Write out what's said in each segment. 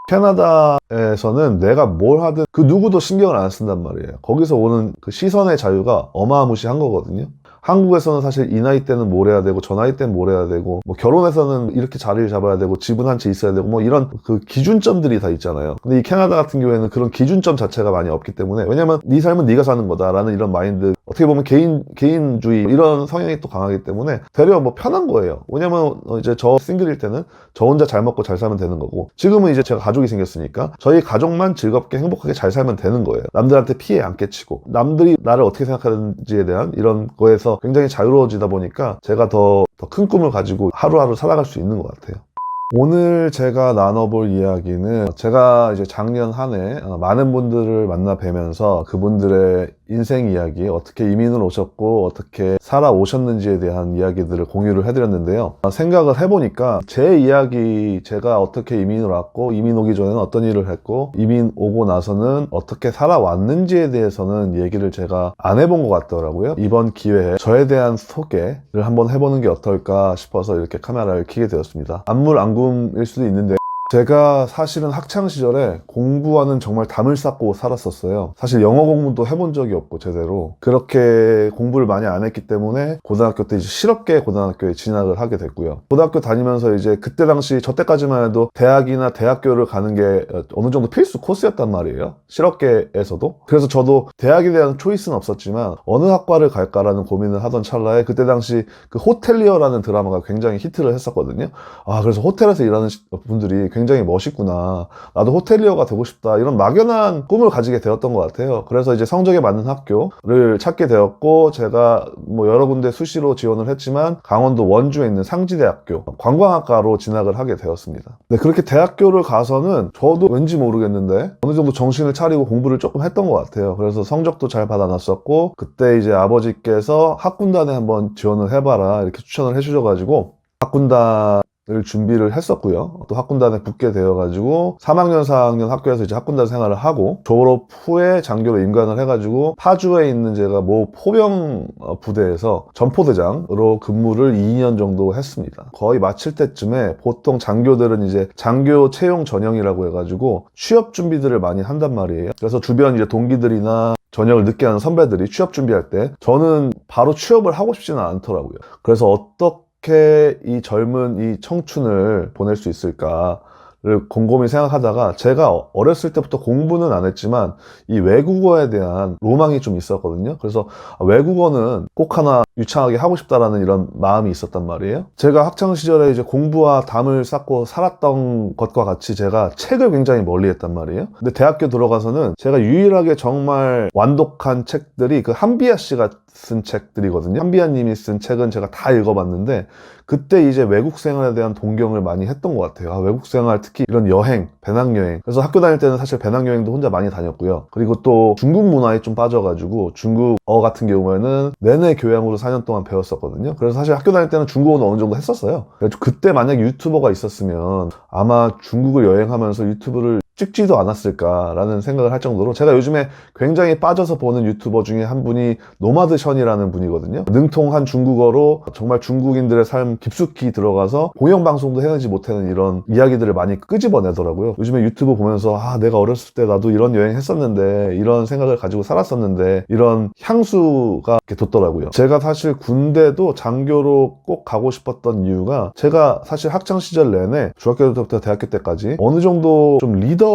캐나다에서는 내가 뭘 하든 그 누구도 신경을 안 쓴단 말이에요. 거기서 오는 그 시선의 자유가 어마무시한 거거든요. 한국에서는 사실 이 나이 때는 뭘 해야 되고 저 나이 때는 뭘 해야 되고 뭐 결혼해서는 이렇게 자리를 잡아야 되고 집은 한 채 있어야 되고 뭐 이런 그 기준점들이 다 있잖아요. 근데 이 캐나다 같은 경우에는 그런 기준점 자체가 많이 없기 때문에, 왜냐면 네 삶은 네가 사는 거다라는 이런 마인드, 어떻게 보면 개인주의 이런 성향이 또 강하기 때문에 되려 뭐 편한 거예요. 왜냐면 이제 저 싱글일 때는 저 혼자 잘 먹고 잘 살면 되는 거고, 지금은 이제 제가 가족이 생겼으니까 저희 가족만 즐겁게 행복하게 잘 살면 되는 거예요. 남들한테 피해 안 끼치고 남들이 나를 어떻게 생각하는지에 대한 이런 거에서 굉장히 자유로워지다 보니까 제가 더 큰 꿈을 가지고 하루하루 살아갈 수 있는 것 같아요. 오늘 제가 나눠볼 이야기는, 제가 이제 작년 한 해 많은 분들을 만나 뵈면서 그분들의 인생 이야기, 어떻게 이민을 오셨고 어떻게 살아오셨는지에 대한 이야기들을 공유를 해드렸는데요. 생각을 해보니까 제 이야기, 제가 어떻게 이민을 왔고 이민 오기 전에는 어떤 일을 했고 이민 오고 나서는 어떻게 살아왔는지에 대해서는 얘기를 제가 안 해본 것 같더라고요. 이번 기회에 저에 대한 소개를 한번 해보는 게 어떨까 싶어서 이렇게 카메라를 켜게 되었습니다. 안물안금일 수도 있는데, 제가 사실은 학창시절에 공부와는 정말 담을 쌓고 살았었어요. 사실 영어 공부도 해본 적이 없고 제대로 그렇게 공부를 많이 안 했기 때문에 고등학교 때 이제 실업계 고등학교에 진학을 하게 됐고요. 고등학교 다니면서 이제 그때 당시 저 때까지만 해도 대학이나 대학교를 가는 게 어느 정도 필수 코스였단 말이에요. 실업계에서도. 그래서 저도 대학에 대한 초이스는 없었지만 어느 학과를 갈까라는 고민을 하던 찰나에 그때 당시 그 호텔리어라는 드라마가 굉장히 히트를 했었거든요. 그래서 호텔에서 일하는 분들이 굉장히 멋있구나, 나도 호텔리어가 되고 싶다, 이런 막연한 꿈을 가지게 되었던 것 같아요. 그래서 이제 성적에 맞는 학교를 찾게 되었고, 제가 뭐 여러 군데 수시로 지원을 했지만 강원도 원주에 있는 상지대학교 관광학과로 진학을 하게 되었습니다. 네, 그렇게 대학교를 가서는 저도 왠지 모르겠는데 어느 정도 정신을 차리고 공부를 조금 했던 것 같아요. 그래서 성적도 잘 받아놨었고, 그때 이제 아버지께서 학군단에 한번 지원을 해봐라 이렇게 추천을 해주셔가지고 학군단 준비를 했었고요. 또 학군단에 붙게 되어가지고 3학년, 4학년 학교에서 이제 학군단 생활을 하고, 졸업 후에 장교로 임관을 해가지고 파주에 있는 제가 모 포병 부대에서 전포대장으로 근무를 2년 정도 했습니다. 거의 마칠 때쯤에 보통 장교들은 이제 장교 채용 전형이라고 해가지고 취업 준비들을 많이 한단 말이에요. 그래서 주변 이제 동기들이나 전역을 늦게 하는 선배들이 취업 준비할 때 저는 바로 취업을 하고 싶지는 않더라고요. 그래서 어떻게 이 젊은 이 청춘을 보낼 수 있을까를 곰곰이 생각하다가, 제가 어렸을 때부터 공부는 안 했지만 이 외국어에 대한 로망이 좀 있었거든요. 그래서 외국어는 꼭 하나 유창하게 하고 싶다라는 이런 마음이 있었단 말이에요. 제가 학창시절에 이제 공부와 담을 쌓고 살았던 것과 같이 제가 책을 굉장히 멀리 했단 말이에요. 근데 대학교 들어가서는 제가 유일하게 정말 완독한 책들이 그 한비아 씨가 쓴 책들이거든요. 한비아 님이 쓴 책은 제가 다 읽어봤는데, 그때 이제 외국 생활에 대한 동경을 많이 했던 것 같아요. 외국 생활, 특히 이런 여행, 배낭여행. 그래서 학교 다닐 때는 사실 배낭여행도 혼자 많이 다녔고요. 그리고 또 중국 문화에 좀 빠져가지고 중국어 같은 경우에는 내내 교양으로 4년 동안 배웠었거든요. 그래서 사실 학교 다닐 때는 중국어는 어느 정도 했었어요. 그래서 그때 만약 유튜버가 있었으면 아마 중국을 여행하면서 유튜브를 찍지도 않았을까라는 생각을 할 정도로, 제가 요즘에 굉장히 빠져서 보는 유튜버 중에 한 분이 노마드 션이라는 분이거든요. 능통한 중국어로 정말 중국인들의 삶 깊숙이 들어가서 공영방송도 해내지 못하는 이런 이야기들을 많이 끄집어내더라고요. 요즘에 유튜브 보면서 내가 어렸을 때 나도 이런 여행 했었는데, 이런 생각을 가지고 살았었는데, 이런 향수가 이렇게 돋더라고요. 제가 사실 군대도 장교로 꼭 가고 싶었던 이유가, 제가 사실 학창시절 내내 중학교 때부터 대학교 때까지 어느 정도 좀 리더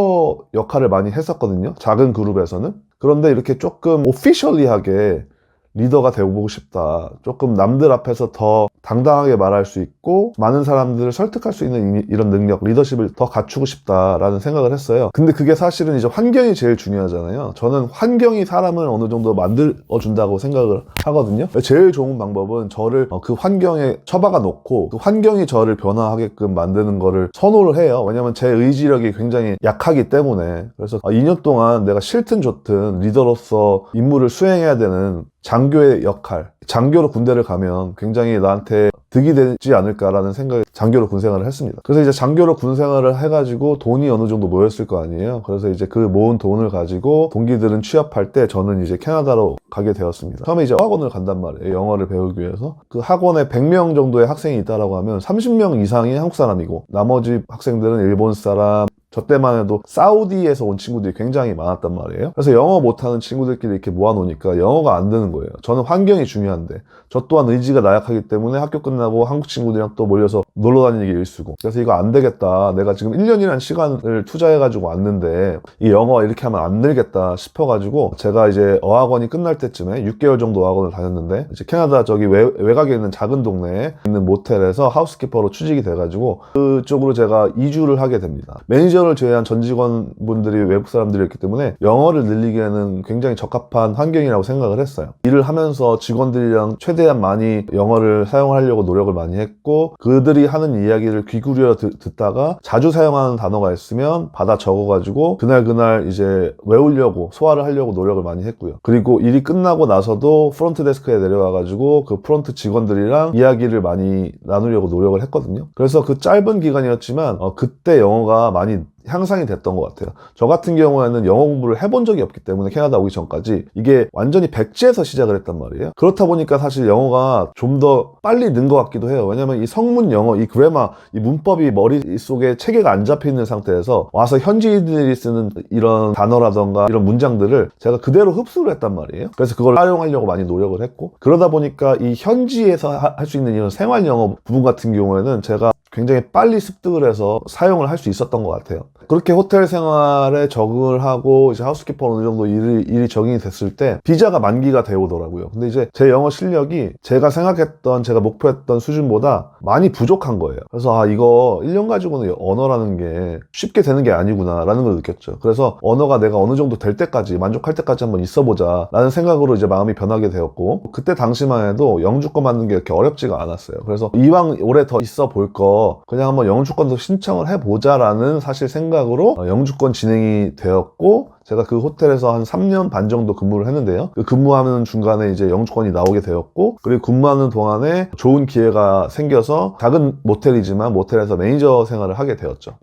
역할을 많이 했었거든요. 작은 그룹에서는. 그런데 이렇게 조금 오피셜리하게 리더가 되어보고 싶다, 조금 남들 앞에서 더 당당하게 말할 수 있고 많은 사람들을 설득할 수 있는 이런 능력, 리더십을 더 갖추고 싶다라는 생각을 했어요. 근데 그게 사실은 이제 환경이 제일 중요하잖아요. 저는 환경이 사람을 어느 정도 만들어준다고 생각을 하거든요. 제일 좋은 방법은 저를 그 환경에 처박아 놓고 그 환경이 저를 변화하게끔 만드는 거를 선호를 해요. 왜냐면 제 의지력이 굉장히 약하기 때문에. 그래서 2년 동안 내가 싫든 좋든 리더로서 임무를 수행해야 되는 장교의 역할, 장교로 군대를 가면 굉장히 나한테 득이 되지 않을까라는 생각이 장교로 군 생활을 했습니다. 그래서 이제 장교로 군 생활을 해가지고 돈이 어느 정도 모였을 거 아니에요. 그래서 이제 그 모은 돈을 가지고 동기들은 취업할 때 저는 이제 캐나다로 가게 되었습니다. 처음에 이제 학원을 간단 말이에요. 영어를 배우기 위해서. 그 학원에 100명 정도의 학생이 있다라고 하면 30명 이상이 한국 사람이고 나머지 학생들은 일본 사람, 저 때만 해도 사우디에서 온 친구들이 굉장히 많았단 말이에요. 그래서 영어 못하는 친구들끼리 이렇게 모아놓으니까 영어가 안 되는 거예요. 저는 환경이 중요한데 저 또한 의지가 나약하기 때문에 학교 끝나고 한국 친구들이랑 또 몰려서 놀러 다니는 게 일수고, 그래서 이거 안 되겠다, 내가 지금 1년이라는 시간을 투자해가지고 왔는데 이 영어 이렇게 하면 안 되겠다 싶어가지고 제가 이제 어학원이 끝날 때쯤에 6개월 정도 어학원을 다녔는데 이제 캐나다 저기 외곽에 있는 작은 동네에 있는 모텔에서 하우스키퍼로 취직이 돼가지고 그쪽으로 제가 이주를 하게 됩니다. 매니저를 제외한 전 직원분들이 외국 사람들이었기 때문에 영어를 늘리기에는 굉장히 적합한 환경이라고 생각을 했어요. 일을 하면서 직원들이랑 최대한 많이 영어를 사용하려고 노력을 많이 했고, 그들이 하는 이야기를 귀 기울여 듣다가 자주 사용하는 단어가 있으면 받아 적어가지고 그날 이제 외우려고, 소화를 하려고 노력을 많이 했고요. 그리고 일이 끝나고 나서도 프론트 데스크에 내려와가지고 그 프론트 직원들이랑 이야기를 많이 나누려고 노력을 했거든요. 그래서 그 짧은 기간이었지만 그때 영어가 많이 향상이 됐던 것 같아요. 저 같은 경우에는 영어 공부를 해본 적이 없기 때문에 캐나다 오기 전까지 이게 완전히 백지에서 시작을 했단 말이에요. 그렇다 보니까 사실 영어가 좀 더 빨리 는 것 같기도 해요. 왜냐면 이 성문 영어, 이 그래마, 이 문법이 머릿속에 체계가 안 잡혀 있는 상태에서 와서 현지인들이 쓰는 이런 단어라던가 이런 문장들을 제가 그대로 흡수를 했단 말이에요. 그래서 그걸 활용하려고 많이 노력을 했고, 그러다 보니까 이 현지에서 할 수 있는 이런 생활 영어 부분 같은 경우에는 제가 굉장히 빨리 습득을 해서 사용을 할 수 있었던 것 같아요. 그렇게 호텔 생활에 적응을 하고 이제 하우스키퍼 어느 정도 일이 적응이 됐을 때 비자가 만기가 되어 오더라고요. 근데 이제 제 영어 실력이 제가 생각했던, 제가 목표했던 수준보다 많이 부족한 거예요. 그래서 이거 1년 가지고는 언어라는 게 쉽게 되는 게 아니구나 라는 걸 느꼈죠. 그래서 언어가 내가 어느 정도 될 때까지, 만족할 때까지 한번 있어보자 라는 생각으로 이제 마음이 변하게 되었고, 그때 당시만 해도 영주권 받는 게 이렇게 어렵지가 않았어요. 그래서 이왕 오래 더 있어 볼 거 그냥 한번 영주권도 신청을 해보자 라는 사실 생각으로 영주권 진행이 되었고, 제가 그 호텔에서 한 3년 반 정도 근무를 했는데요. 그 근무하는 중간에 이제 영주권이 나오게 되었고, 그리고 근무하는 동안에 좋은 기회가 생겨서 작은 모텔이지만 모텔에서 매니저 생활을 하게 되었죠.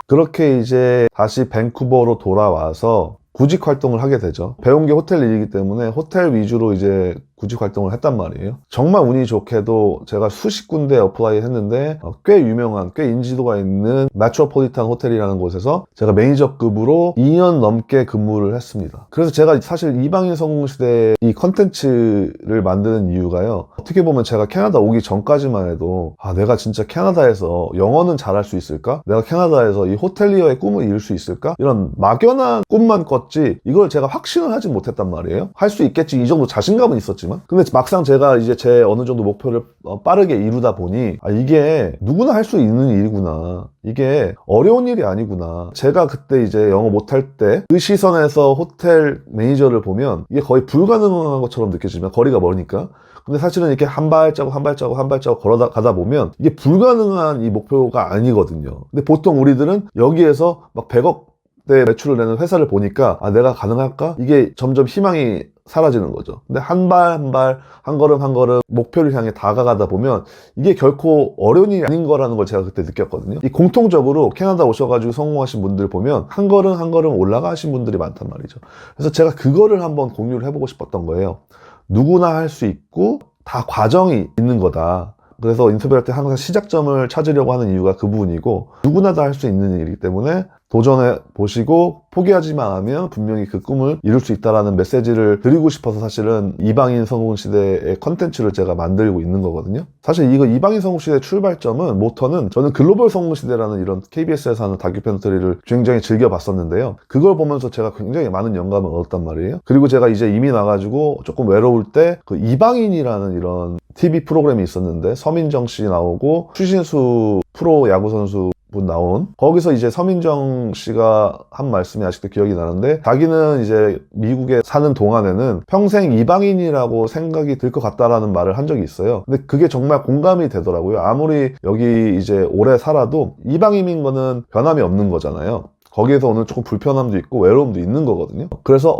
그렇게 이제 다시 밴쿠버로 돌아와서 구직 활동을 하게 되죠. 배운 게 호텔 일이기 때문에 호텔 위주로 이제 구직 활동을 했단 말이에요. 정말 운이 좋게도 제가 수십 군데 어플라이 했는데 꽤 유명한, 꽤 인지도가 있는 메트로폴리탄 호텔이라는 곳에서 제가 매니저급으로 2년 넘게 근무를 했습니다. 그래서 제가 사실 이방인 성공시대 이 컨텐츠를 만드는 이유가요, 어떻게 보면 제가 캐나다 오기 전까지만 해도 내가 진짜 캐나다에서 영어는 잘할 수 있을까? 내가 캐나다에서 이 호텔리어의 꿈을 이룰 수 있을까? 이런 막연한 꿈만 꿨지 이걸 제가 확신을 하지 못했단 말이에요. 할 수 있겠지 이 정도 자신감은 있었지만, 근데 막상 제가 이제 제 어느 정도 목표를 빠르게 이루다 보니 이게 누구나 할 수 있는 일이구나, 이게 어려운 일이 아니구나. 제가 그때 이제 영어 못할 때 그 시선에서 호텔 매니저를 보면 이게 거의 불가능한 것처럼 느껴지면, 거리가 멀으니까. 근데 사실은 이렇게 한 발자국 걸어가다 보면 이게 불가능한 이 목표가 아니거든요. 근데 보통 우리들은 여기에서 막 100억 대 매출을 내는 회사를 보니까 내가 가능할까? 이게 점점 희망이 사라지는 거죠. 근데 한 발 한 발, 한 걸음 한 걸음 목표를 향해 다가가다 보면 이게 결코 어려운 일이 아닌 거라는 걸 제가 그때 느꼈거든요. 이 공통적으로 캐나다 오셔가지고 성공하신 분들 보면 한 걸음 한 걸음 올라가신 분들이 많단 말이죠. 그래서 제가 그거를 한번 공유를 해보고 싶었던 거예요. 누구나 할 수 있고 다 과정이 있는 거다. 그래서 인터뷰할 때 항상 시작점을 찾으려고 하는 이유가 그 부분이고, 누구나 다 할 수 있는 일이기 때문에 도전해 보시고 포기하지만 않으면 분명히 그 꿈을 이룰 수 있다라는 메시지를 드리고 싶어서 사실은 이방인 성공 시대의 컨텐츠를 제가 만들고 있는 거거든요. 사실 이거 이방인 성공 시대의 출발점은, 모터는 저는 글로벌 성공 시대라는 이런 KBS에서 하는 다큐멘터리를 굉장히 즐겨 봤었는데요. 그걸 보면서 제가 굉장히 많은 영감을 얻었단 말이에요. 그리고 제가 이제 이민 와가지고 조금 외로울 때 그 이방인이라는 이런 TV 프로그램이 있었는데, 서민정 씨 나오고 추신수 프로 야구 선수 분 나온, 거기서 이제 서민정 씨가 한 말씀이 아직도 기억이 나는데, 자기는 이제 미국에 사는 동안에는 평생 이방인이라고 생각이 들 것 같다라는 말을 한 적이 있어요. 근데 그게 정말 공감이 되더라고요. 아무리 여기 이제 오래 살아도 이방인인 거는 변함이 없는 거잖아요. 거기에서 오는 조금 불편함도 있고 외로움도 있는 거거든요. 그래서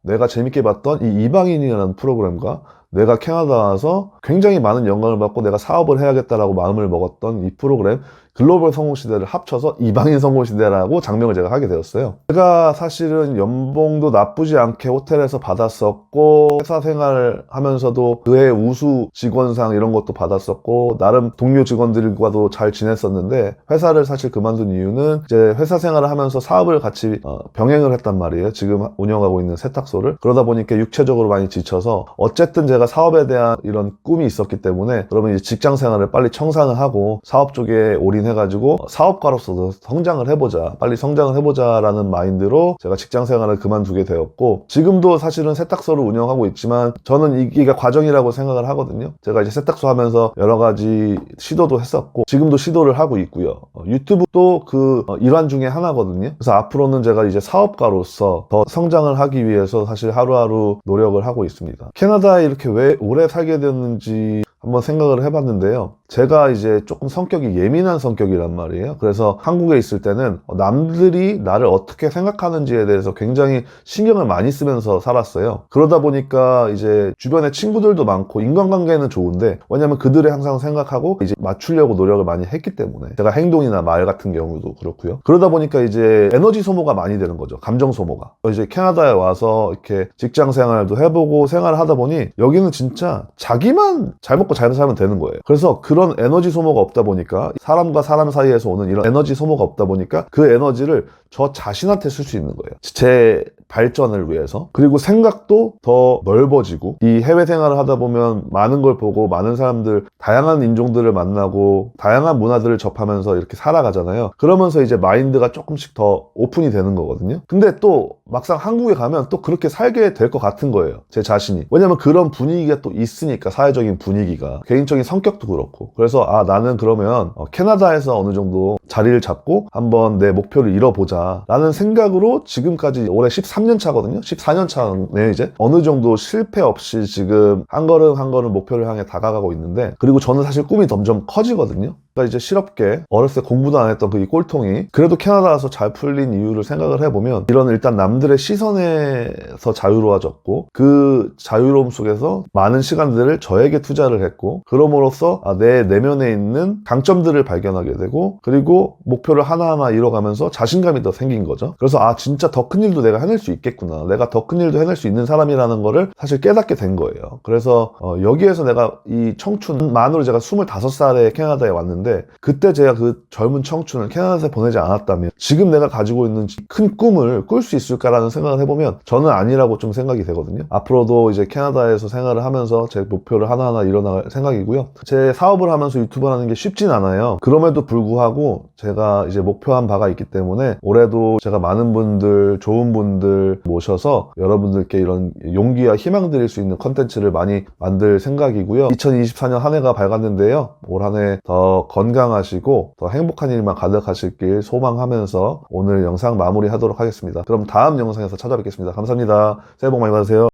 내가 재밌게 봤던 이 이방인이라는 프로그램과 내가 캐나다 와서 굉장히 많은 영감을 받고 내가 사업을 해야겠다라고 마음을 먹었던 이 프로그램 글로벌 성공시대를 합쳐서 이방인 성공시대라고 장명을 제가 하게 되었어요. 제가 사실은 연봉도 나쁘지 않게 호텔에서 받았었고 회사 생활을 하면서도 그해 우수 직원상 이런 것도 받았었고 나름 동료 직원들과도 잘 지냈었는데 회사를 사실 그만둔 이유는 이제 회사 생활을 하면서 사업을 같이 병행을 했단 말이에요. 지금 운영하고 있는 세탁소를. 그러다 보니까 육체적으로 많이 지쳐서 어쨌든 제가 사업에 대한 이런 꿈이 있었기 때문에 그러면 이제 직장 생활을 빨리 청산을 하고 사업 쪽에 올인해가지고 사업가로서도 성장을 해보자, 빨리 성장을 해보자 라는 마인드로 제가 직장 생활을 그만두게 되었고 지금도 사실은 세탁소를 운영하고 있지만 저는 이게 과정이라고 생각을 하거든요. 제가 이제 세탁소 하면서 여러 가지 시도도 했었고 지금도 시도를 하고 있고요. 유튜브도 그 일환 중에 하나거든요. 그래서 앞으로는 제가 이제 사업가로서 더 성장을 하기 위해서 사실 하루하루 노력을 하고 있습니다. 캐나다에 이렇게 왜 오래 살게 됐는지 한번 생각을 해봤는데요. 제가 이제 조금 성격이 예민한 성격이란 말이에요. 그래서 한국에 있을 때는 남들이 나를 어떻게 생각하는지에 대해서 굉장히 신경을 많이 쓰면서 살았어요. 그러다 보니까 이제 주변에 친구들도 많고 인간관계는 좋은데 왜냐면 그들이 항상 생각하고 이제 맞추려고 노력을 많이 했기 때문에 제가 행동이나 말 같은 경우도 그렇고요. 그러다 보니까 이제 에너지 소모가 많이 되는 거죠. 감정 소모가. 이제 캐나다에 와서 이렇게 직장 생활도 해보고 생활을 하다 보니 여기는 진짜 자기만 잘 먹고 잘 살면 되는 거예요. 그래서 그런 에너지 소모가 없다 보니까 사람과 사람 사이에서 오는 이런 에너지 소모가 없다 보니까 그 에너지를 저 자신한테 쓸 수 있는 거예요. 제 발전을 위해서. 그리고 생각도 더 넓어지고 이 해외 생활을 하다 보면 많은 걸 보고 많은 사람들 다양한 인종들을 만나고 다양한 문화들을 접하면서 이렇게 살아가잖아요. 그러면서 이제 마인드가 조금씩 더 오픈이 되는 거거든요. 근데 또 막상 한국에 가면 또 그렇게 살게 될 것 같은 거예요. 제 자신이. 왜냐면 그런 분위기가 또 있으니까 사회적인 분위기가 개인적인 성격도 그렇고 그래서 나는 그러면 캐나다에서 어느 정도 자리를 잡고 한번 내 목표를 이뤄보자 라는 생각으로 지금까지 올해 13년 차거든요. 14년 차네 이제. 어느 정도 실패 없이 지금 한 걸음 한 걸음 목표를 향해 다가가고 있는데 그리고 저는 사실 꿈이 점점 커지거든요. 그러니까 이제 실업계 어렸을 때 공부도 안 했던 그 이 꼴통이 그래도 캐나다 와서 잘 풀린 이유를 생각을 해보면 이런 일단 남들의 시선에서 자유로워졌고 그 자유로움 속에서 많은 시간들을 저에게 투자를 했고 그럼으로써 내 내면에 있는 강점들을 발견하게 되고 그리고 목표를 하나하나 이뤄가면서 자신감이 더 생긴 거죠. 그래서 진짜 더 큰 일도 내가 해낼 수 있겠구나. 내가 더 큰 일도 해낼 수 있는 사람이라는 거를 사실 깨닫게 된 거예요. 그래서 여기에서 내가 이 청춘만으로 제가 25살에 캐나다에 왔는데 그때 제가 그 젊은 청춘을 캐나다에서 보내지 않았다면 지금 내가 가지고 있는 큰 꿈을 꿀 수 있을까라는 생각을 해보면 저는 아니라고 좀 생각이 되거든요. 앞으로도 이제 캐나다에서 생활을 하면서 제 목표를 하나하나 이뤄나갈 생각이고요. 제 사업을 하면서 유튜브를 하는 게 쉽진 않아요. 그럼에도 불구하고 제가 이제 목표한 바가 있기 때문에 올해도 제가 많은 분들, 좋은 분들 모셔서 여러분들께 이런 용기와 희망 드릴 수 있는 컨텐츠를 많이 만들 생각이고요. 2024년 한 해가 밝았는데요. 올 한 해 더 건강하시고 더 행복한 일만 가득하시길 소망하면서 오늘 영상 마무리하도록 하겠습니다. 그럼 다음 영상에서 찾아뵙겠습니다. 감사합니다. 새해 복 많이 받으세요.